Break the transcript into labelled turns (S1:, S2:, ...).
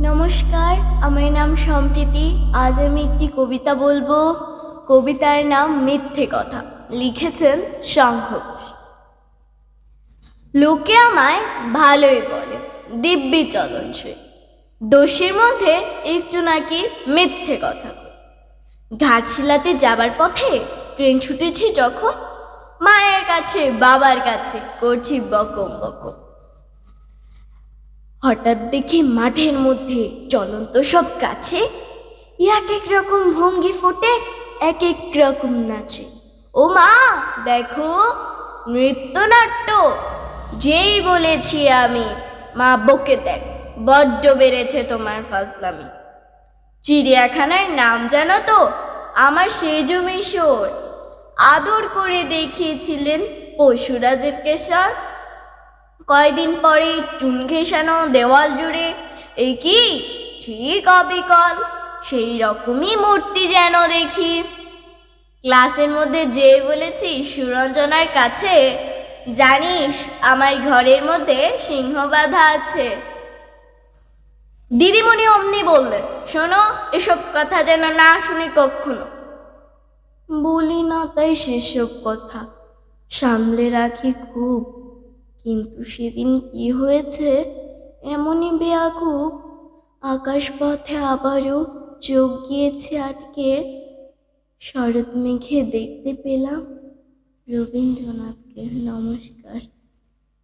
S1: নমস্কার, আমার নাম সম্প্রীতি। আজ আমি একটি কবিতা বলবো। কবিতার নাম মিথ্যে কথা, লিখেছেন শঙ্খ ঘোষ। লোকে আমায় ভালোই বলে, দিব্যি চলনসই, দোষের মধ্যে একটু নাকি মিথ্যে কথা। ঘাটশিলাতে যাবার পথে ট্রেন ছুটেছি যখন, মায়ের কাছে বাবার কাছে করছি বকম বকম। হঠাৎ দেখি মাঠের মধ্যে চলন্ত সব গাছে এক এক রকম ভঙ্গি ফোটে, এক এক রকম নাচে। ও মা দেখো, নৃত্যনাট্য। যেই বলেছি আমি, মা বকে দেখ, বড্ড বেড়েছে তোমার ফাজলামি। চিড়িয়াখানার নাম জানো তো? আমার সেজ মিশর। আদর করে দেখিয়েছিলেন পশুরাজের কেশর। কয়দিন পরে চুন ঘেঁষানো দেওয়াল জুড়ে এই কি ঠিক অবিকল সেই রকমই মূর্তি যেন দেখি। ক্লাসের মধ্যে যে বলেছি সুরঞ্জনার কাছে, জানিস আমার ঘরের মধ্যে সিংহ বাঁধা আছে। দিদিমণি অমনি বললেন, শোনো, এসব কথা যেন না শুনি কখনো। বলি না তাই সেসব কথা, সামলে রাখি খুব। কিন্তু সেদিন কি হয়েছে এমনই বেয়াকুব, আকাশপথে আবারও চোখ গিয়েছে আটকে। শরৎ মেঘে দেখতে পেলাম রবীন্দ্রনাথকে। নমস্কার।